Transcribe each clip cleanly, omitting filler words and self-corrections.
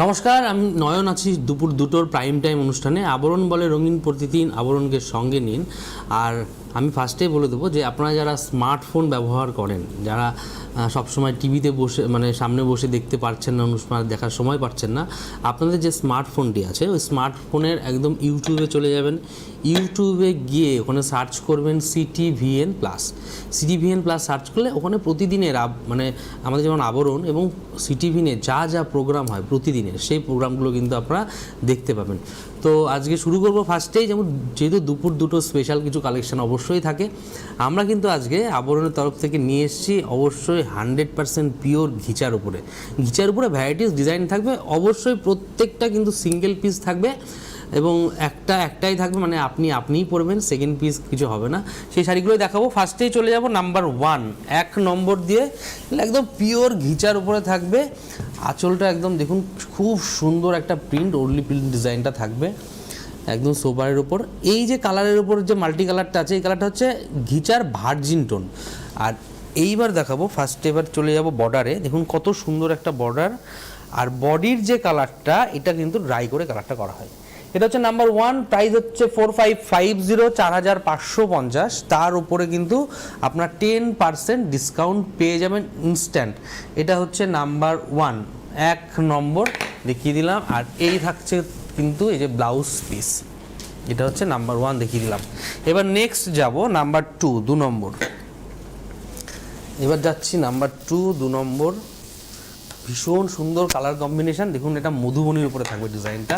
নমস্কার, আমি নয়ন আছি দুপুর দুটোর প্রাইম টাইম অনুষ্ঠানে। আবরণ বলে রঙিন প্রতিদিন, আবরণকে সঙ্গে নিন। আর আমি ফার্স্টেই বলে দেবো যে আপনারা যারা স্মার্টফোন ব্যবহার করেন, যারা সবসময় টিভিতে বসে সামনে বসে দেখতে পারছেন না, অনুষ্ঠান দেখার সময় পাচ্ছেন না, আপনাদের যে স্মার্টফোনটি আছে ওই স্মার্টফোনের একদম ইউটিউবে চলে যাবেন। ইউটিউবে গিয়ে ওখানে সার্চ করবেন CTVN plus. CTVN plus search করলে ওখানে প্রতিদিনের আমাদের যেমন আবরণ এবং সিটিভিএনে যা যা প্রোগ্রাম হয় প্রতিদিনের, সেই প্রোগ্রামগুলো কিন্তু আপনারা দেখতে পাবেন। তো আজকে শুরু করবো ফার্স্টেই, যেহেতু দুপুর দুটো স্পেশাল কিছু কালেকশন অবশ্যই থাকে। আমরা কিন্তু আজকে আবরণের তরফ থেকে নিয়ে এসেছি অবশ্যই 100% পিওর ঘিচার উপরে। ঘিচার উপরে ভ্যারাইটিস ডিজাইন থাকবে, অবশ্যই প্রত্যেকটা কিন্তু সিঙ্গেল পিস থাকবে এবং একটাই থাকবে, আপনিই পরবেন, সেকেন্ড পিস কিছু হবে না। সেই শাড়িগুলোই দেখাবো। ফার্স্টেই চলে যাব নাম্বার 1, 1 নম্বর দিয়ে একদম পিওর ঘিচার উপরে থাকবে। আঁচলটা একদম দেখুন, খুব সুন্দর একটা প্রিন্ট, ওরলি প্রিন্ট ডিজাইনটা থাকবে একদম সোবারের উপর। এই যে কালারের উপর যে মাল্টি কালারটা আছে, এই কালারটা হচ্ছে ঘিচার ভার্জিন টোন। আর এইবার দেখাবো এবার চলে যাব বর্ডারে। দেখুন কত সুন্দর একটা বর্ডার, আর বডির যে কালারটা, এটা কিন্তু ড্রাই করে কালারটা করা হয়। এটা হচ্ছে নাম্বার 1, প্রাইস হচ্ছে 4550, 4550। তার উপরে কিন্তু আপনার 10% ডিসকাউন্ট পেয়ে যাবেন ইনস্ট্যান্ট। এটা হচ্ছে নাম্বার 1, 1 নম্বর দেখিয়ে দিলাম। আর এই থাকছে কিন্তু এই যে ব্লাউজ পিস, এটা হচ্ছে নাম্বার 1 দেখিয়ে দিলাম। এবার নেক্সট যাব নাম্বার 2, 2 নম্বর। এবার যাচ্ছি নাম্বার 2, 2 নম্বর। ভীষণ সুন্দর কালার কম্বিনেশন, দেখুন এটা মধুবনির উপরে থাকবে ডিজাইনটা।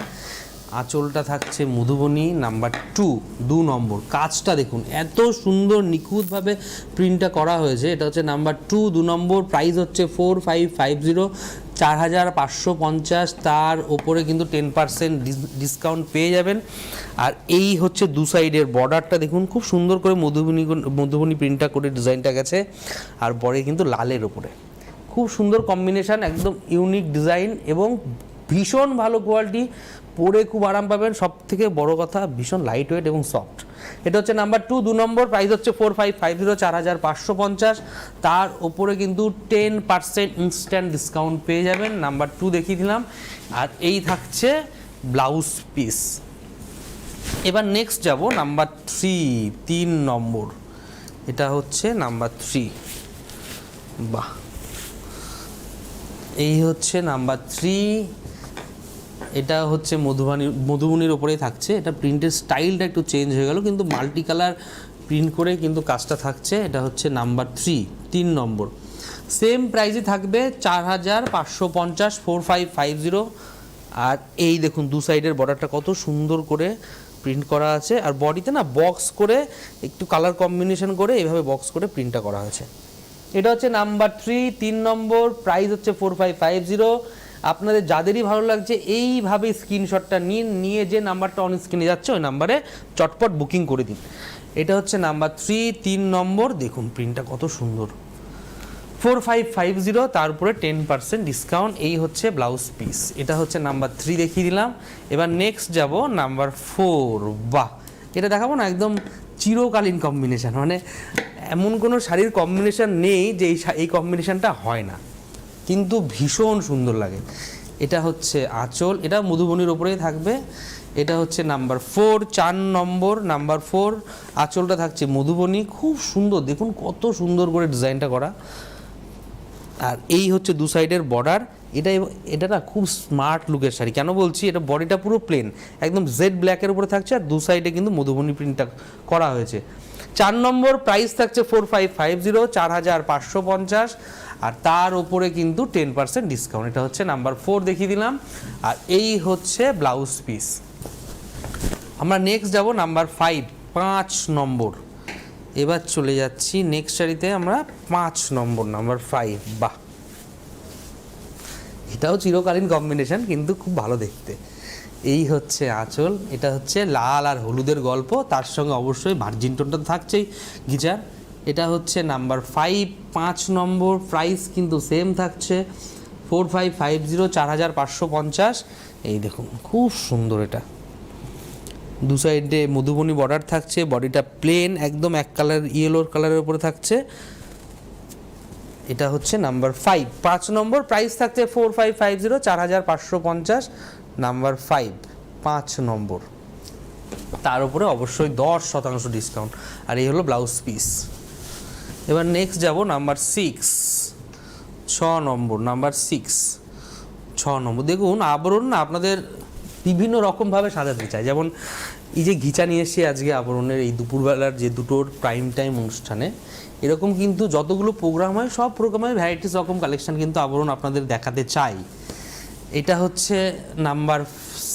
আঁচলটা থাকছে মধুবনী। নাম্বার 2, 2 নম্বর। কাজটা দেখুন এত সুন্দর নিখুঁতভাবে প্রিন্টটা করা হয়েছে। এটা হচ্ছে নাম্বার 2, 2 নম্বর। প্রাইস হচ্ছে 4550, 4550। তার ওপরে কিন্তু 10% ডিসকাউন্ট পেয়ে যাবেন। আর এই হচ্ছে দু সাইডের বর্ডারটা দেখুন, খুব সুন্দর করে মধুবনী প্রিন্টটা করে ডিজাইনটা গেছে। আর পরে কিন্তু লালের ওপরে খুব সুন্দর কম্বিনেশান, একদম ইউনিক ডিজাইন এবং ভীষণ ভালো কোয়ালিটি, পরে খুব আরাম পাবেন। সব থেকে বড় কথা, ভীষণ লাইট ওয়েট এবং সফট। এটা হচ্ছে নাম্বার 2, 2 নম্বর। প্রাইস হচ্ছে 4550, 4550। তার ওপরে কিন্তু 10% ইনস্ট্যান্ট ডিসকাউন্ট পেয়ে যাবেন। নাম্বার 2 দেখিয়ে দিলাম। আর এই থাকছে ব্লাউজ পিস। এবার নেক্সট যাব নাম্বার 3, 3 নম্বর। এটা হচ্ছে নাম্বার 3। বাহ, এই হচ্ছে নাম্বার 3। এটা হচ্ছে মধুবনির ওপরেই থাকছে। এটা প্রিন্টের স্টাইলটা একটু চেঞ্জ হয়ে গেল, কিন্তু মাল্টি কালার প্রিন্ট করে কিন্তু কাজটা থাকছে। এটা হচ্ছে নাম্বার 3, 3 নম্বর। সেম প্রাইসই থাকবে 4550, 4550। আর এই দেখুন দু সাইডের বর্ডারটা কত সুন্দর করে প্রিন্ট করা আছে। আর বডিতে না বক্স করে একটু কালার কম্বিনেশন করে এইভাবে বক্স করে প্রিন্টটা করা হয়েছে। এটা হচ্ছে নাম্বার 3, 3 নম্বর। প্রাইস হচ্ছে 4550। আপনাদের যাদেরই ভালো লাগছে এইভাবে স্ক্রিনশটটা নিয়ে যে নাম্বারটা অন স্ক্রিনে যাচ্ছে ওই নাম্বারে চটপট বুকিং করে দিন। এটা হচ্ছে নাম্বার 3, 3 নম্বর। দেখুন প্রিন্টটা কত সুন্দর, 4550। তার উপরে 10% ডিসকাউন্ট। এই হচ্ছে ব্লাউজ পিস। এটা হচ্ছে নাম্বার 3 দেখিয়ে দিলাম। এবার নেক্সট যাব নাম্বার 4। বাহ, এটা দেখাবো না, একদম চিরকালীন কম্বিনেশান। এমন কোনো শাড়ির কম্বিনেশান নেই যে এই কম্বিনেশানটা হয় না, কিন্তু ভীষণ সুন্দর লাগে। এটা হচ্ছে আঁচল, এটা মধুবনির ওপরেই থাকবে। এটা হচ্ছে নাম্বার 4, 4 নম্বর। নাম্বার 4, আঁচলটা থাকছে মধুবনি, খুব সুন্দর। দেখুন কত সুন্দর করে ডিজাইনটা করা। আর এই হচ্ছে দু সাইডের বর্ডার। এটা না খুব স্মার্ট লুকের শাড়ি। কেন বলছি, এটা বডিটা পুরো প্লেন, একদম জেড ব্ল্যাকের উপরে থাকছে, আর দু সাইডে কিন্তু মধুবনি প্রিন্টটা করা হয়েছে। 4 নম্বর। প্রাইস থাকছে 4550, 4550। আর তার উপরে কিন্তু 10% ডিসকাউন্ট। এটা হচ্ছে নাম্বার 4 দেখিয়ে দিলাম। আর এই হচ্ছে ব্লাউজ পিস। আমরা নেক্সট যাব নাম্বার 5, 5 নম্বর। এবার চলে যাচ্ছি নেক্সট শাড়িতে আমরা 5 নম্বর, নাম্বার 5। বাহ, এটাও চিরকালীন কম্বিনেশন, কিন্তু খুব ভালো দেখতে। এই হচ্ছে আঁচল। এটা হচ্ছে লাল আর হলুদের গল্প, তার সঙ্গে অবশ্যই ভার্জিন টোনটা থাকছেই ঘিচার। এটা হচ্ছে নাম্বার 5, 5 নম্বর। প্রাইস কিন্তু সেম থাকছে 4550, 4550। এই দেখুন খুব সুন্দর। এটা দু সাইডে মধুবনী বর্ডার থাকছে, বডিটা প্লেন একদম এক কালার ইয়েলো কালারের উপরে থাকছে। এটা হচ্ছে নাম্বার 5, 5 নম্বর প্রাইস থাকছে 4550, 4550, নাম্বার 5, 5 নম্বর। তার উপরে অবশ্যই 10% ডিসকাউন্ট। আর এই হলো ব্লাউজ পিস। এবার নেক্সট যাব নাম্বার 6, 6 নম্বর, নাম্বার 6, 6 নম্বর। দেখুন আবরণ না আপনাদের বিভিন্ন রকমভাবে সাজাতে চাই। যেমন এই যে ঘিচা নিয়ে এসে আজকে আবরণের এই দুপুরবেলার যে দুটোর প্রাইম টাইম অনুষ্ঠানে, এরকম কিন্তু যতগুলো প্রোগ্রাম হয় সব প্রোগ্রামে ভ্যারাইটিস রকম কালেকশন কিন্তু আবরণ আপনাদের দেখাতে চাই। এটা হচ্ছে নাম্বার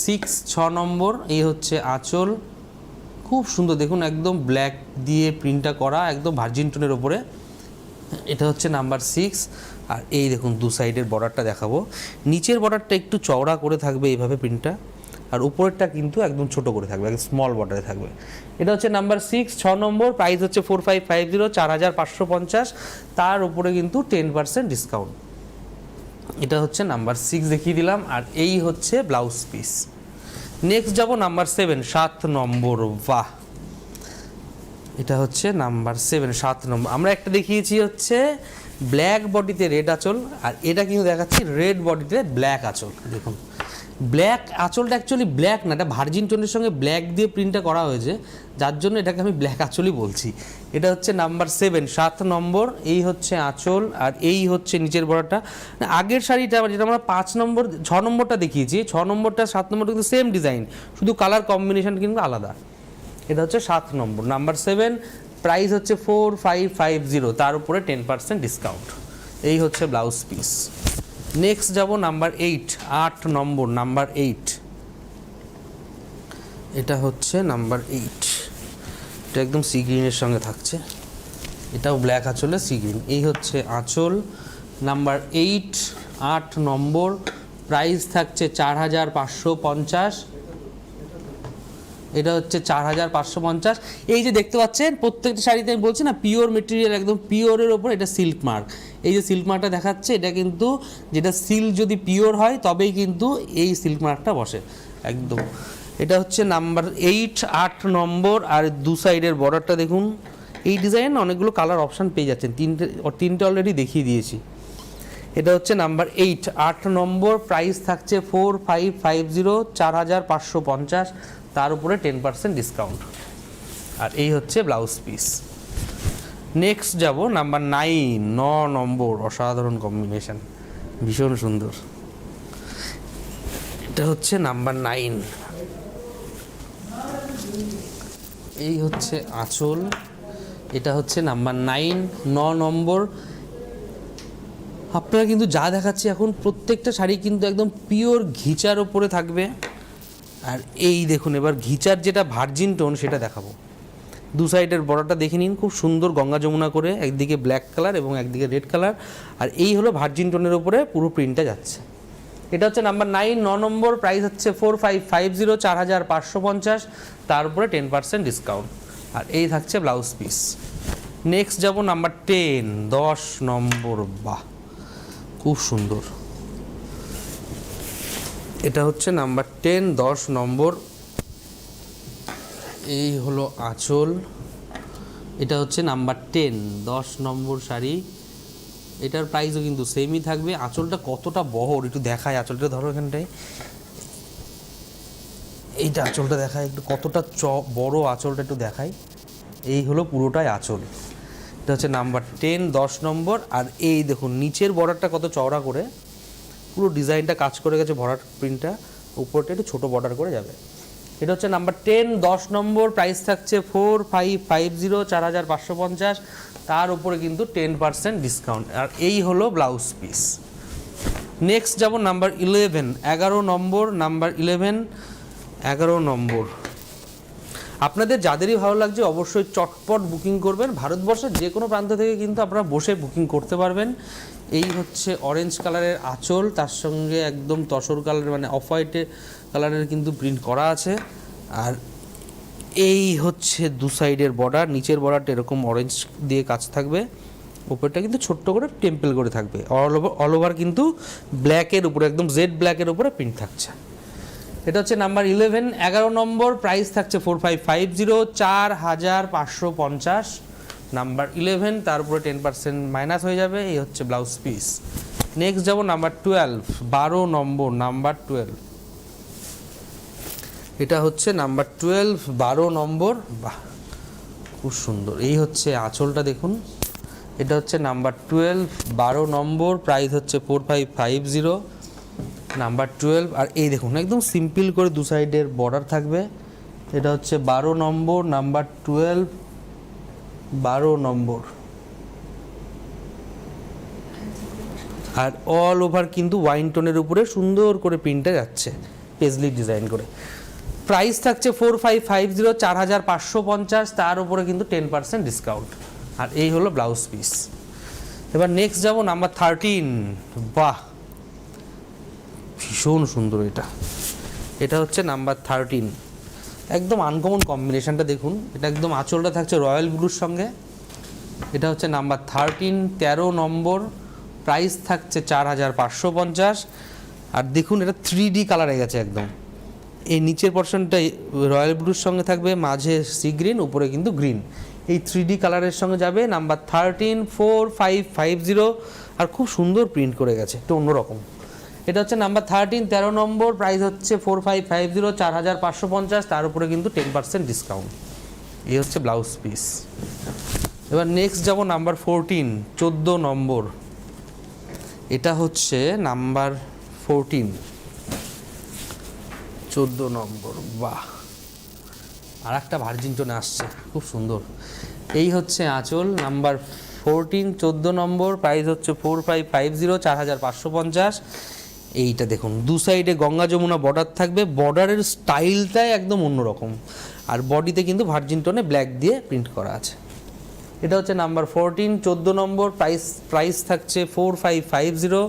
6, 6 নম্বর। এই হচ্ছে আঁচল, খুব সুন্দর দেখুন, একদম ব্ল্যাক দিয়ে প্রিন্টটা করা, একদম ভার্জিন টোনের ওপরে। এটা হচ্ছে নাম্বার 6। আর এই দেখুন দু সাইডের বর্ডারটা দেখাবো। নিচের বর্ডারটা একটু চওড়া করে থাকবে এইভাবে প্রিন্টটা, আর উপরেরটা কিন্তু একদম ছোট করে থাকবে, একদম স্মল বর্ডারে থাকবে। এটা হচ্ছে নাম্বার 6, 6 নম্বর। প্রাইস হচ্ছে 4550, 4550, তার উপরে কিন্তু 10% ডিসকাউন্ট। এটা হচ্ছে নাম্বার 6 দেখিয়ে দিলাম। আর এই হচ্ছে ব্লাউজ পিস। নেক্সট যাব নাম্বার 7, 7 নম্বর। বাহ, এটা হচ্ছে নাম্বার 7, 7 নম্বর। আমরা একটা দেখিয়েছি হচ্ছে ব্ল্যাক বডিতে রেড আঁচল, আর এটা কিন্তু দেখাচ্ছি রেড বডিতে ব্ল্যাক আঁচল। দেখুন ব্ল্যাক আঁচলটা অ্যাকচুয়ালি ব্ল্যাক না, এটা ভার্জিন টোনের সঙ্গে ব্ল্যাক দিয়ে প্রিন্টটা করা হয়েছে, যার জন্য এটাকে আমি ব্ল্যাক আঁচলই বলছি। এটা হচ্ছে নাম্বার 7, 7 নম্বর। এই হচ্ছে আঁচল, আর এই হচ্ছে নিচের বর্ডারটা। আগের শাড়িটা যেটা আমরা 5 নম্বর 6 নম্বরটা দেখিয়েছি, 6 নম্বরটা 7 নম্বরটা কিন্তু সেম ডিজাইন, শুধু কালার কম্বিনেশন কিন্তু আলাদা। এটা হচ্ছে 7 নম্বর, নাম্বার 7। প্রাইস হচ্ছে 4550, তার উপরে 10% ডিসকাউন্ট। এই হচ্ছে ব্লাউজ পিস। নেক্সট যাব নাম্বার 8, 8 নম্বর, নাম্বার 8। এটা হচ্ছে নাম্বার 8। এটা একদম সি গ্রিনের সঙ্গে থাকছে, এটাও ব্ল্যাক আঁচলে সি গ্রিন। এই হচ্ছে আঁচল, নাম্বার 8, 8 নম্বর। প্রাইস থাকছে 4550। এটা হচ্ছে 4550। এই যে দেখতে পাচ্ছেন প্রত্যেকটা শাড়িতে আমি বলছি না পিওর মেটেরিয়াল, একদম পিওরের ওপর এটা সিল্ক মার্ক। এই যে সিল্ক মার্কটা দেখাচ্ছে, এটা কিন্তু যেটা সিল্ক যদি পিওর হয় তবেই কিন্তু এই সিল্ক মার্কটা বসে একদম। এটা হচ্ছে নাম্বার 8, 8 নম্বর। আর দু সাইডের বর্ডারটা দেখুন, এই ডিজাইন অনেকগুলো কালার অপশান পেয়ে যাচ্ছেন, তিনটে অলরেডি দেখিয়ে দিয়েছি। এটা হচ্ছে নাম্বার 8, 8 নম্বর। প্রাইস থাকছে 4550, 4550, তার উপরে 10% ডিসকাউন্ট। আর এই হচ্ছে ব্লাউজ পিস। নেক্সট যাব নাম্বার 9, 9 নম্বর। অসাধারণ কম্বিনেশন, ভীষণ সুন্দর। এটা হচ্ছে নাম্বার 9। এই হচ্ছে আঁচল, এটা হচ্ছে নাম্বার 9, 9 নম্বর। আপনারা কিন্তু যা দেখাচ্ছি এখন প্রত্যেকটা শাড়ি কিন্তু একদম পিওর ঘিচার ওপরে থাকবে। আর এই দেখুন এবার ঘিচার যেটা ভার্জিন টোন সেটা দেখাবো। দু সাইডের বর্ডারটা দেখে নিন, খুব সুন্দর গঙ্গা যমুনা করে, একদিকে ব্ল্যাক কালার এবং একদিকে রেড কালার। আর এই হলো ভার্জিন টোনের উপরে পুরো প্রিন্টটা যাচ্ছে। এটা হচ্ছে নাম্বার 9, 9 নম্বর। প্রাইস হচ্ছে 4550, 4550, তার উপরে 10% ডিসকাউন্ট। আর এই থাকছে ব্লাউজ পিস। নেক্সট যাব নাম্বার 10, 10 নম্বর। বাহ, খুব সুন্দর। এটা হচ্ছে নাম্বার 10, 10 নম্বর। এই হলো আঁচল, এটা হচ্ছে নাম্বার 10, 10 নম্বর শাড়ি। এটার প্রাইসও কিন্তু সেমই থাকবে। আঁচলটা কতটা বহর একটু দেখায়, আঁচলটা ধরো এখানটায়, এইটা আঁচলটা দেখায় একটু, কতটা বড় আঁচলটা একটু দেখায়। এই হলো পুরোটাই আঁচল। এটা হচ্ছে নাম্বার 10, 10 নম্বর। আর এই দেখুন নিচের বর্ডারটা কত চওড়া করে, পুরো ডিজাইনটা কাজ করে গেছে, ভরাট প্রিন্টটা, উপরটা একটু ছোটো বর্ডার করে যাবে। এটা হচ্ছে নাম্বার 10, 10 নম্বর। প্রাইস থাকছে 4550, 4550, তার উপরে কিন্তু 10% ডিসকাউন্ট। আর এই হলো ব্লাউজ পিস। নেক্সট যাব নাম্বার 11, 11 নম্বর, নাম্বার 11, 11 নম্বর। আপনাদের যাদেরই ভালো লাগছে অবশ্যই চটপট বুকিং করবেন। ভারতবর্ষের যে কোনো প্রান্ত থেকে কিন্তু আপনারা বসে বুকিং করতে পারবেন। এই হচ্ছে অরেঞ্জ কালারের আঁচল, তার সঙ্গে একদম তসর কালারের মানে অফ হোয়াইটে কালারের কিন্তু প্রিন্ট করা আছে। আর এই হচ্ছে দু সাইডের বর্ডার, নিচের বর্ডারটা এরকম অরেঞ্জ দিয়ে কাজ থাকবে, উপরটা কিন্তু ছোট্ট করে টেম্পল করে থাকবে। অল ওভার কিন্তু ব্ল্যাকের উপরে, একদম জেড ব্ল্যাকের উপরে প্রিন্ট থাকছে। এটা হচ্ছে নাম্বার 11, 11 নম্বর। প্রাইস থাকছে 4550, 4550, নাম্বার 11, তার উপরে 10% মাইনাস হয়ে যাবে। এই হচ্ছে ব্লাউজ পিস। নেক্সট যাব নাম্বার 12, 12 নম্বর, নাম্বার 12। এটা হচ্ছে নাম্বার 12, 12 নম্বর। বাহ, খুব সুন্দর। এই হচ্ছে আঁচলটা দেখুন, এটা হচ্ছে নাম্বার 12, 12 নম্বর, প্রাইস হচ্ছে 4550, নাম্বার 12। আর এই দেখুন একদম সিম্পল করে দু সাইডের বর্ডার থাকবে। এটা হচ্ছে 12 নম্বর, নাম্বার 12, 12 নম্বর। আর অল ওভার কিন্তু ওয়াইন টোনের উপরে সুন্দর করে প্রিন্টটা যাচ্ছে পেজলি ডিজাইন করে। প্রাইস থাকছে 4550, 4550, তার উপরে কিন্তু 10% ডিসকাউন্ট। আর এই হলো ব্লাউজ পিস। এবার নেক্সট যাব নাম্বার 13। বাহ, ভীষণ সুন্দর। এটা হচ্ছে নাম্বার 13, একদম আনকমন কম্বিনেশনটা দেখুন। এটা একদম আঁচলটা থাকছে রয়্যাল ব্লুর সঙ্গে। এটা হচ্ছে নাম্বার 13, 13 নম্বর, প্রাইস থাকছে 4550। আর দেখুন এটা 3D কালারে গেছে একদম। এই নিচের পোর্শনটা রয়্যাল ব্লুর সঙ্গে থাকবে, মাঝে সি গ্রিন, উপরে কিন্তু গ্রিন। এই 3D কালারের সঙ্গে যাবে। নাম্বার 13, 4550। আর খুব সুন্দর প্রিন্ট করে গেছে, একটু অন্যরকম। এটা হচ্ছে নাম্বার 13, 13 নম্বর, প্রাইস হচ্ছে 4550, 4550, তার উপরে কিন্তু 10% ডিসকাউন্ট। এই হচ্ছে ব্লাউজ পিস। এবার নেক্সট যাব নাম্বার 14, 14 নম্বর। এটা হচ্ছে নাম্বার 14, 14 নম্বর। বাহ, আর একটা ভার্জিন টোনে আসছে, খুব সুন্দর। এই হচ্ছে আঁচল, নাম্বার 14, 14 নম্বর, প্রাইস হচ্ছে 4550, 4550। এইটা দেখুন দু সাইডে গঙ্গা যমুনা বর্ডার থাকবে, বর্ডারের স্টাইলটাই একদম অন্যরকম। আর বডিতে কিন্তু ভার্জিন টোনে ব্ল্যাক দিয়ে প্রিন্ট করা আছে। এটা হচ্ছে নাম্বার 14, 14 নম্বর, প্রাইস থাকছে 4550,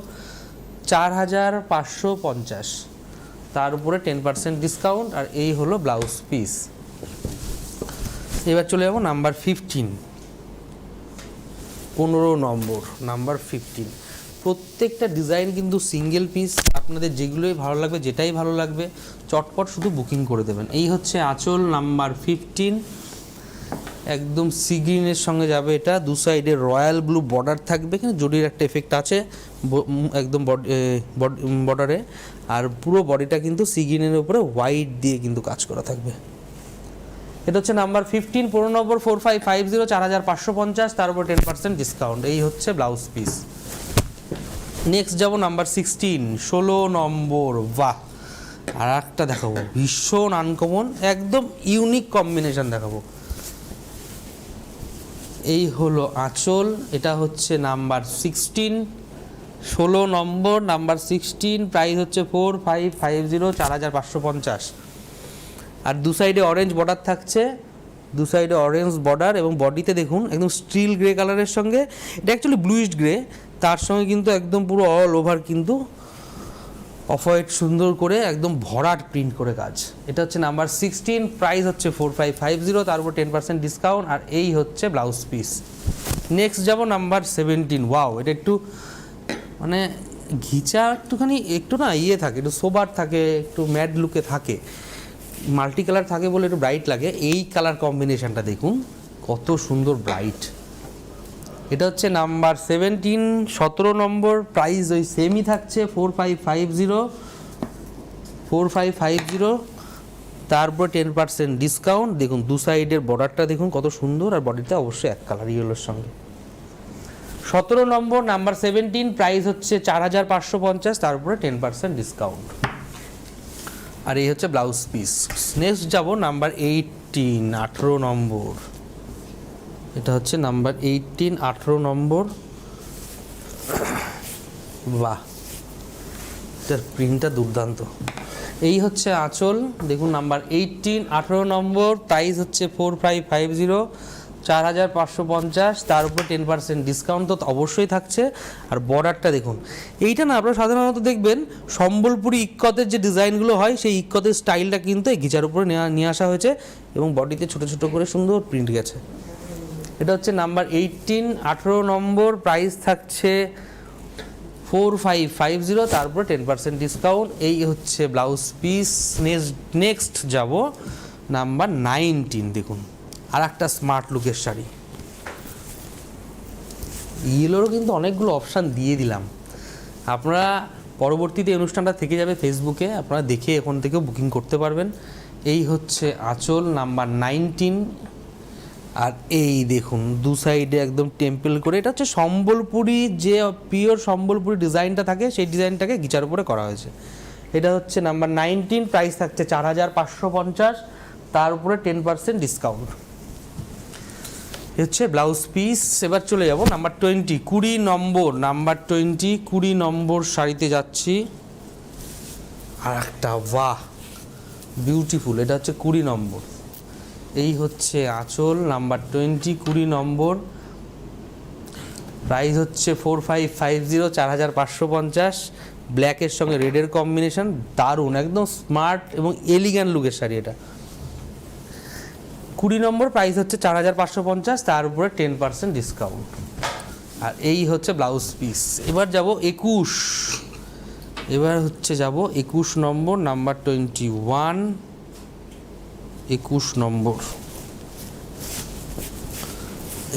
4550, তার উপরে 10% ডিসকাউন্ট। আর এই হলো ব্লাউজ পিস। এবার চলে যাবো নাম্বার 15, 15 নম্বর, নাম্বার 15। প্রত্যেকটা ডিজাইন কিন্তু সিঙ্গেল পিস, আপনাদের যেগুলোই ভালো লাগবে, যেটাই ভালো লাগবে চটপট শুধু বুকিং করে দেবেন। এই হচ্ছে আঁচল, নাম্বার 15, একদম সি গ্রিনের সঙ্গে যাবে। এটা দু সাইডে রয়্যাল ব্লু বর্ডার থাকবে, এখানে জরির একটা এফেক্ট আছে একদম বর্ডারে। আর পুরো বডিটা কিন্তু সি গ্রিনের উপরে হোয়াইট দিয়ে কিন্তু কাজ করা থাকবে। এটা হচ্ছে নাম্বার 15, 15 নম্বর, 4550, 4550, তার উপর 10% ডিসকাউন্ট। এই হচ্ছে ব্লাউজ পিস। নেক্সট যাব নাম্বার 16, 16 নম্বর। বাহ, আর একটা দেখাবো ভীষণ আনকমন, একদম ইউনিক কম্বিনেশন দেখাবো। এই হলো আঁচল, এটা হচ্ছে নাম্বার 16, 16 নম্বর, নাম্বার 16, প্রাইস হচ্ছে 4550, 4550। আর দু সাইডে অরেঞ্জ বর্ডার থাকছে, দু সাইডে অরেঞ্জ বর্ডার, এবং বডিতে দেখুন একদম স্টিল গ্রে কালারের সঙ্গে, এটা অ্যাকচুয়ালি ব্লুইশ গ্রে, তার সঙ্গে কিন্তু একদম পুরো অল ওভার কিন্তু অফ হোয়াইট সুন্দর করে একদম ভরাট প্রিন্ট করে কাজ। এটা হচ্ছে নাম্বার 16, প্রাইস হচ্ছে 4550, তার উপর 10% ডিসকাউন্ট। আর এই হচ্ছে ব্লাউজ পিস। নেক্সট যাব নাম্বার 17। ওয়াও, এটা একটু মানে ঘিচা একটুখানি, একটু না ইয়ে থাকে, একটু সোবার থাকে, একটু ম্যাড লুকে থাকে, মাল্টি কালার থাকে বলে একটু ব্রাইট লাগে। এই কালার কম্বিনেশনটা দেখুন কত সুন্দর ব্রাইট। এটা হচ্ছে নাম্বার 17, 17 নম্বর, প্রাইস ওই সেমই থাকছে 4550, 4550, তারপর 10% ডিসকাউন্ট। দেখুন দু সাইডের বর্ডারটা দেখুন কত সুন্দর, আর বডিটা অবশ্যই এক কালার ইয়েলোর সঙ্গে। 17 নম্বর, নাম্বার 17, প্রাইস হচ্ছে 4550, তার উপরে 10% ডিসকাউন্ট। আর এই হচ্ছে ব্লাউজ পিস। নেক্সট যাব নাম্বার 18, 18 নম্বর। এটা হচ্ছে নাম্বার 18, 18 নম্বর। বাহ, এটার প্রিন্টটা দুর্দান্ত। এই হচ্ছে আঁচল, দেখুন নাম্বার 18, 18 নম্বর, প্রাইস হচ্ছে 4550, 4550, তার উপর 10% ডিসকাউন্ট তো অবশ্যই থাকছে। আর বর্ডারটা দেখুন, এইটা না আপনারা সাধারণত দেখবেন সম্বলপুরি ইক্কতের যে ডিজাইনগুলো হয়, সেই ইক্কতের স্টাইলটা কিন্তু এই ঘিচার উপরে নিয়ে আসা হয়েছে, এবং বডিতে ছোটো ছোটো করে সুন্দর প্রিন্ট গেছে। এটা হচ্ছে নাম্বার 18, 18 নম্বর, প্রাইস থাকছে 4550, তারপরে 10% ডিসকাউন্ট। এই হচ্ছে ব্লাউজ পিস। নেক্সট যাব নাম্বার 19। দেখুন আর একটা স্মার্ট লুকের শাড়ি, ইয়েলোরও কিন্তু অনেকগুলো অপশান দিয়ে দিলাম, আপনারা পরবর্তীতে অনুষ্ঠানটা থেকে যাবে ফেসবুকে, আপনারা দেখে এখন থেকেও বুকিং করতে পারবেন। এই হচ্ছে আঁচল নাম্বার 19, আর এই দেখুন দু সাইডে একদম টেম্পল করে, এটা হচ্ছে সম্বলপুরি, যে পিওর সম্বলপুরি ডিজাইনটা থাকে সেই ডিজাইনটাকে গিচার উপরে করা হয়েছে। এটা হচ্ছে নাম্বার 19, প্রাইস থাকছে 4550, তার উপরে 10% ডিসকাউন্ট। হচ্ছে ব্লাউজ পিস। এবার চলে যাব নাম্বার 20, 20 নম্বর, নাম্বার 20 20 নম্বর শাড়িতে যাচ্ছি। আর একটা বাহ বিউটিফুল, এটা হচ্ছে 20 নম্বর। এই হচ্ছে আঁচল নাম্বার 20, 20 নম্বর, প্রাইস হচ্ছে 4550, 4550, ব্ল্যাকের সঙ্গে রেডের কম্বিনেশন, দারুণ একদম স্মার্ট এবং এলিগ্যান্ট লুকের শাড়ি এটা। 20 নম্বর, প্রাইস হচ্ছে 4550, তার উপরে 10% ডিসকাউন্ট। আর এই হচ্ছে ব্লাউজ পিস। এবার যাব 21, এবার হচ্ছে যাব 21 নম্বর, নাম্বার 21, 21 নম্বর।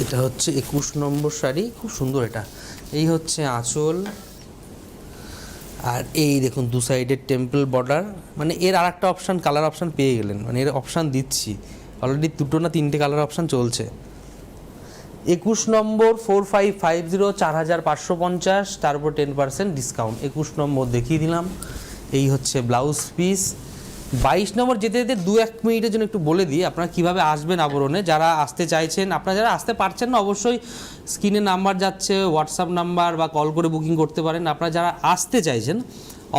এটা হচ্ছে 21 নম্বর শাড়ি, খুব সুন্দর এটা। এই হচ্ছে আঁচল, আর এই দেখুন দু সাইডের টেম্পল বর্ডার, মানে এর আর একটা অপশান, কালার অপশান পেয়ে গেলেন, মানে এর অপশান দিচ্ছি অলরেডি, 2টো না 3টে কালার অপশান চলছে। 21 নম্বর 4550, 4550, তারপর 10% ডিসকাউন্ট। 21 নম্বর দেখিয়ে দিলাম। এই হচ্ছে ব্লাউজ পিস। 22 নম্বর যেতে যেতে 2-1 মিনিটের জন্য একটু বলে দিই আপনারা কীভাবে আসবেন আবরণে, যারা আসতে চাইছেন। আপনারা যারা আসতে পারছেন না, অবশ্যই স্ক্রিনে নাম্বার যাচ্ছে, হোয়াটসঅ্যাপ নাম্বার বা কল করে বুকিং করতে পারেন। আপনারা যারা আসতে চাইছেন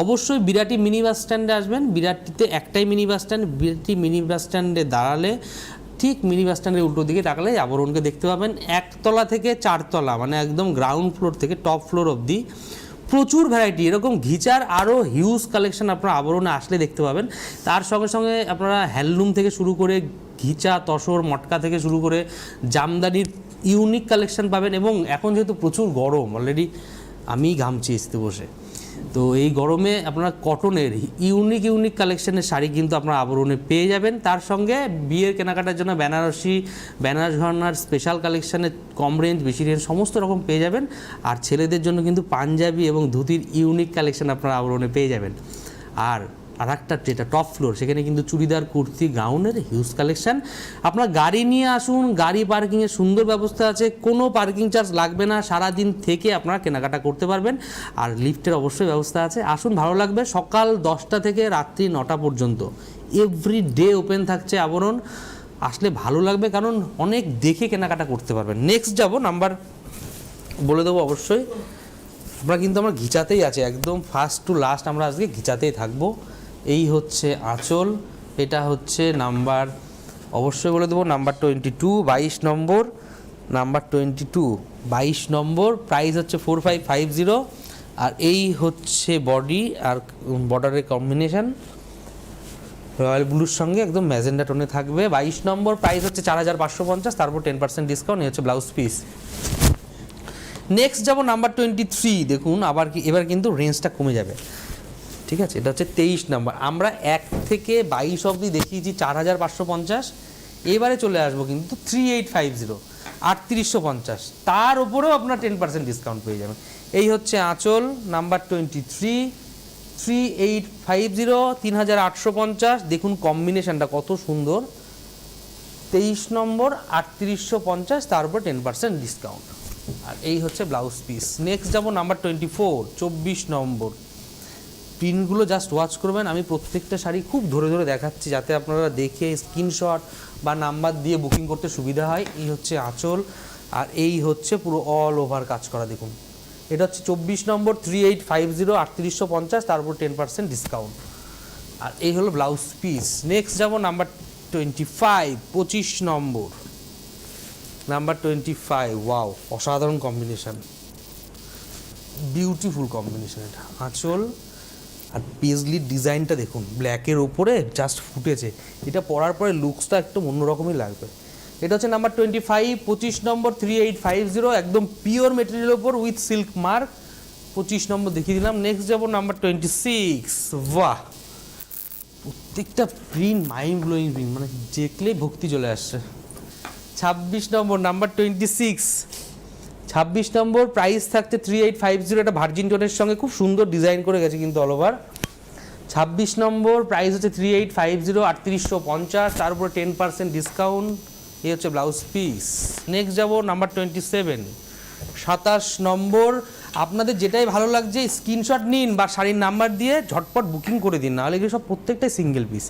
অবশ্যই বিরাটি মিনি বাস স্ট্যান্ডে আসবেন। বিরাটিতে একটাই mini bus stand, Birati mini bus স্ট্যান্ডে দাঁড়ালে ঠিক মিনি বাস স্ট্যান্ডের উল্টো দিকে তাকালে আবরণকে দেখতে পাবেন। 1 তলা থেকে 4 তলা, মানে একদম গ্রাউন্ড ফ্লোর থেকে টপ ফ্লোর অবধি প্রচুর ভ্যারাইটি, এরকম ঘিচার আরও হিউজ কালেকশন আপনারা আবরণে আসলে দেখতে পাবেন। তার সঙ্গে সঙ্গে আপনারা হ্যান্ডলুম থেকে শুরু করে ঘিচা, তসর, মটকা থেকে শুরু করে জামদানির ইউনিক কালেকশন পাবেন। এবং এখন যেহেতু প্রচুর গরম, অলরেডি আমি ঘামছি এসতে বসে, তো এই গরমে আপনারা কটনের ইউনিক কালেকশনের শাড়ি কিন্তু আপনারা আবরণে পেয়ে যাবেন। তার সঙ্গে বিয়ের কেনাকাটার জন্য বেনারস ঘরানার স্পেশাল কালেকশানে কম রেঞ্জ, বেশি রেঞ্জ সমস্ত রকম পেয়ে যাবেন। আর ছেলেদের জন্য কিন্তু পাঞ্জাবি এবং ধুতির ইউনিক কালেকশন আপনারা আবরণে পেয়ে যাবেন। আর একটা যেটা টপ ফ্লোর, সেখানে কিন্তু চুড়িদার, কুর্তি, গাউনের হিউজ কালেকশান। আপনার গাড়ি নিয়ে আসুন, গাড়ি পার্কিংয়ের সুন্দর ব্যবস্থা আছে, কোনো পার্কিং চার্জ লাগবে না, সারাদিন থেকে আপনারা কেনাকাটা করতে পারবেন। আর লিফটের অবশ্যই ব্যবস্থা আছে। আসুন, ভালো লাগবে। সকাল 10টা থেকে রাত্রি 9টা পর্যন্ত এভরি ডে ওপেন থাকছে আবরণ, আসলে ভালো লাগবে, কারণ অনেক দেখে কেনাকাটা করতে পারবেন। নেক্সট যাব নাম্বার বলে দেবো অবশ্যই, আমরা কিন্তু আমার ঘিচাতেই আছে, একদম ফার্স্ট টু লাস্ট আমরা আজকে ঘিচাতেই থাকবো। এই হচ্ছে আঁচল, এটা হচ্ছে নাম্বার, অবশ্যই বলে দেবো নাম্বার 22, 22 নম্বর, নাম্বার 22, 22 নম্বর, প্রাইস হচ্ছে 4550। আর এই হচ্ছে বডি আর বর্ডারের কম্বিনেশান রয়্যাল ব্লুর সঙ্গে একদম ম্যাজেন্ডা টোনে থাকবে। 22 নম্বর, প্রাইস হচ্ছে 4550, তারপর 10% ডিসকাউন্ট। এই হচ্ছে ব্লাউজ পিস। নেক্সট যাব নাম্বার 23, দেখুন এবার কিন্তু রেঞ্জটা কমে যাবে, ঠিক আছে। এটা হচ্ছে 23 নাম্বার। আমরা 1 থেকে 22 অবধি দেখিয়েছি 4550, এবারে চলে আসবো কিন্তু 3850, 3850, তার উপরেও আপনার 10% ডিসকাউন্ট পেয়ে যাবেন। এই হচ্ছে আঁচল নাম্বার 23, 3850, 3850। দেখুন কম্বিনেশানটা কত সুন্দর। 23 নম্বর, 3850, তার উপর 10% ডিসকাউন্ট। আর এই হচ্ছে ব্লাউজ পিস। নেক্সট যাব নাম্বার 24, 24 নম্বর। প্রিন্টগুলো জাস্ট ওয়াচ করবেন, আমি প্রত্যেকটা শাড়ি খুব ধরে ধরে দেখাচ্ছি যাতে আপনারা দেখে স্ক্রিনশট বা নাম্বার দিয়ে বুকিং করতে সুবিধা হয়। এই হচ্ছে আঁচল, আর এই হচ্ছে পুরো অল ওভার কাজ করা, দেখুন। এটা হচ্ছে 24 নম্বর, 3850, 3850, তারপর 10% ডিসকাউন্ট। আর এই হলো ব্লাউজ পিস। নেক্সট যাব নাম্বার 25, 25 নম্বর, নাম্বার 25। ওয়াও, অসাধারণ কম্বিনেশান, বিউটিফুল কম্বিনেশান। এটা আঁচল আর পেজলির ডিজাইনটা দেখুন, ব্ল্যাকের ওপরে জাস্ট ফুটেছে। এটা পরার পরে লুকসটা একটু অন্যরকমই লাগবে। এটা হচ্ছে নাম্বার 25, 25 নম্বর, 3850, একদম পিওর মেটেরিয়ালের ওপর উইথ সিল্ক মার্ক। 25 নম্বর দেখিয়ে দিলাম। নেক্সট যাব নাম্বার 26। বাহ, প্রত্যেকটা প্রিন্ট মাইন্ড ব্লোয়িং প্রিন্ট, মানে দেখলেই ভক্তি চলে আসছে। 26 নম্বর, নাম্বার 26, 26 নম্বর প্রাইস থাকছে 3850, এটা ভার্জিন টোনের সঙ্গে খুব সুন্দর ডিজাইন করে গেছে কিন্তু অল ওভার। 26 নম্বর প্রাইস হচ্ছে 3850, 3850, তার উপরে 10% ডিসকাউন্ট, এই হচ্ছে ব্লাউজ পিস। নেক্সট যাব নাম্বার 27, 27 নম্বর। আপনাদের যেটাই ভালো লাগছে স্ক্রিনশট নিন বা শাড়ির নাম্বার দিয়ে ঝটপট বুকিং করে দিন, নাহলে এগুলো সব প্রত্যেকটাই সিঙ্গেল পিস।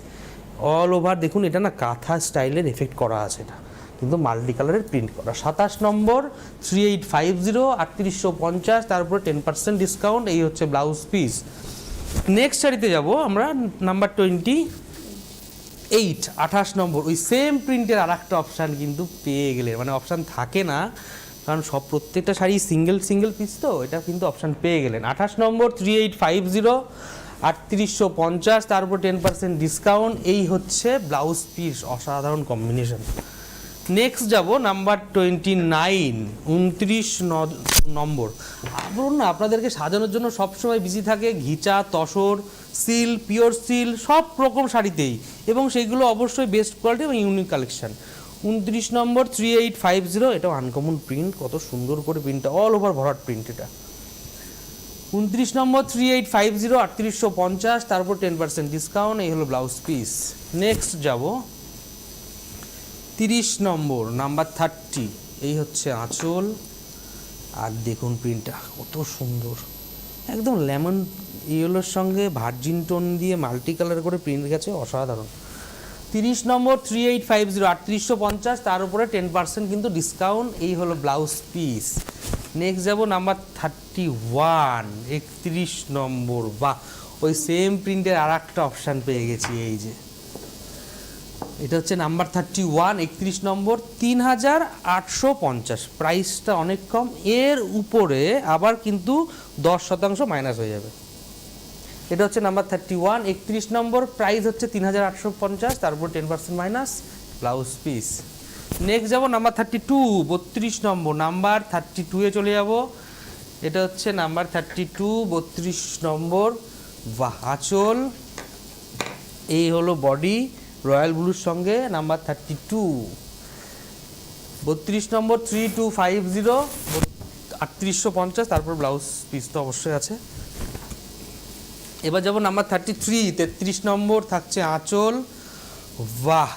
অল ওভার দেখুন, এটা না কাঁথা স্টাইলের এফেক্ট করা আছে, এটা কিন্তু মাল্টি কালারের প্রিন্ট করা। 27 নম্বর 3850, 3850, তারপরে 10% ডিসকাউন্ট, এই হচ্ছে ব্লাউজ পিস। নেক্সট শাড়িতে যাব আমরা নাম্বার 28, 28 নম্বর। ওই সেম প্রিন্টের আর একটা অপশান কিন্তু পেয়ে গেলে, মানে অপশান থাকে না কারণ সব প্রত্যেকটা শাড়ি সিঙ্গেল সিঙ্গেল পিস, তো এটা কিন্তু অপশান পেয়ে গেলেন। 28 নম্বর 3850, 3850, তার উপর 10% ডিসকাউন্ট, এই হচ্ছে ব্লাউজ পিস। অসাধারণ কম্বিনেশন। নেক্সট যাব নাম্বার 29, 29 নম্বর। বলুন না, আপনাদেরকে সাজানোর জন্য সবসময় বিজি থাকে ঘিচা, তসর, সিল, পিওর সিল সব রকম শাড়িতেই, এবং সেইগুলো অবশ্যই বেস্ট কোয়ালিটি এবং ইউনিক কালেকশন। 29 নম্বর 3850, এটাও আনকমন প্রিন্ট, কত সুন্দর করে প্রিন্টটা, অল ওভার ভরাট প্রিন্ট এটা। 29 নম্বর 3850, 3850, তারপর 10% ডিসকাউন্ট, এই হলো ব্লাউজ পিস। নেক্সট যাব 30 নম্বর নাম্বার 30, এই হচ্ছে আঁচল, আর দেখুন প্রিন্টটা কত সুন্দর, একদম লেমন ইয়েলোর সঙ্গে ভার্জিন টোন দিয়ে মাল্টি কালার করে প্রিন্ট গেছে, অসাধারণ। 30 নম্বর 3850, 3850, তার উপরে 10% কিন্তু ডিসকাউন্ট, এই হলো ব্লাউজ পিস। নেক্সট যাব নাম্বার 31, 31 নম্বর। বাহ, ওই সেম প্রিন্টের আর একটা অপশান পেয়ে গেছি, এই যে এটা হচ্ছে নাম্বার 31, 31 নম্বর 3850, প্রাইসটা অনেক কম, এর উপরে আবার কিন্তু 10% মাইনাস হয়ে যাবে। এটা হচ্ছে নাম্বার 31, 31 নম্বর প্রাইস হচ্ছে 3850, তারপর 10% মাইনাস, ব্লাউজ পিস। নেক্সট যাব নাম্বার 32, 32 নম্বর। নাম্বার 32-এ চলে যাব, এটা হচ্ছে নাম্বার 32, 32 নম্বর। বাহ, আঁচল, এই হলো বডি রয়্যাল ব্লুর সঙ্গে, নাম্বার 32। 32 নম্বর 3250, 3850, তারপর ব্লাউজ পিস তো অবশ্যই আছে। এবার যাব নাম্বার 33, 33 নম্বর থাকছে আঁচল। বাহ,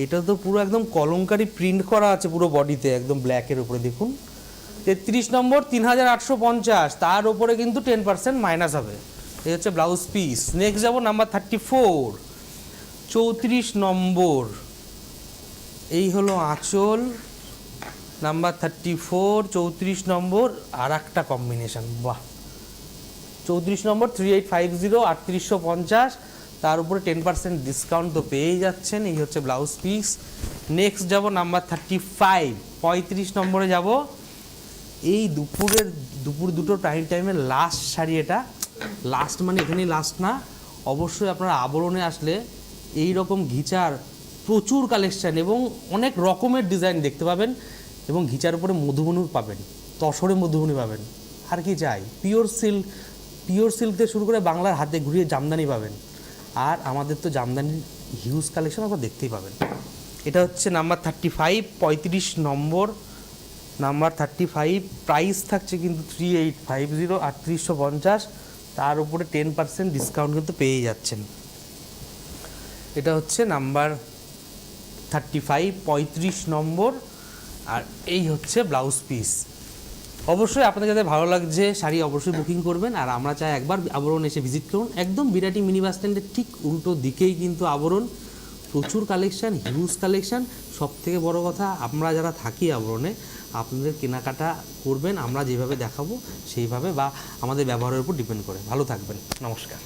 এটা তো পুরো একদম কলমকারি প্রিন্ট করা আছে পুরো বডিতে, একদম ব্ল্যাকের উপরে দেখুন। 33 নম্বর 3850, তার উপরে কিন্তু 10% মাইনাস হবে, এই হচ্ছে ব্লাউজ পিস। নেক্সট যাব নাম্বার 34, 34 নম্বর, এই হলো আঁচল, নাম্বার 34, 34 নম্বর, আর একটা কম্বিনেশন। বাহ, 34 নম্বর 3850, 3850, তার উপরে 10% ডিসকাউন্ট তো পেয়েই যাচ্ছেন, এই হচ্ছে ব্লাউজ পিস। নেক্সট যাব নাম্বার 35, 35 নম্বরে যাব। এই দুপুর দুটোর প্রাইম টাইমের লাস্ট শাড়ি এটা, লাস্ট মানে এখানেই লাস্ট না, অবশ্যই আপনারা আবরণে আসলে এই রকম ঘিচার প্রচুর কালেকশান এবং অনেক রকমের ডিজাইন দেখতে পাবেন, এবং ঘিচার উপরে মধুবনী পাবেন, তসরে মধুবনী পাবেন, আর কি চাই। পিওর সিল্ক থেকে শুরু করে বাংলার হাতে ঘুরিয়ে জামদানি পাবেন, আর আমাদের তো জামদানির হিউজ কালেকশন আপনারা দেখতেই পাবেন। এটা হচ্ছে নাম্বার 35, 35 নম্বর। নাম্বার 35 প্রাইস থাকছে কিন্তু 3850, 3850, তার উপরে 10% ডিসকাউন্ট কিন্তু পেয়ে যাচ্ছেন। এটা হচ্ছে নাম্বার 35, 35 নম্বর, আর এই হচ্ছে ব্লাউজ পিস। অবশ্যই আপনাদের যাদের ভালো লাগছে শাড়ি অবশ্যই বুকিং করবেন, আর আমরা চাই একবার আবরণ এসে ভিজিট করুন। একদম বিরাটি মিনি বাস স্ট্যান্ডের ঠিক উল্টো দিকেই কিন্তু আবরণ, প্রচুর কালেকশান, হিউজ কালেকশান। সবথেকে বড় কথা, আমরা যারা থাকি আবরণে আপনাদের কেনাকাটা করবেন আমরা যেভাবে দেখাবো সেইভাবে, বা আমাদের ব্যবহারের উপর ডিপেন্ড করে। ভালো থাকবেন, নমস্কার।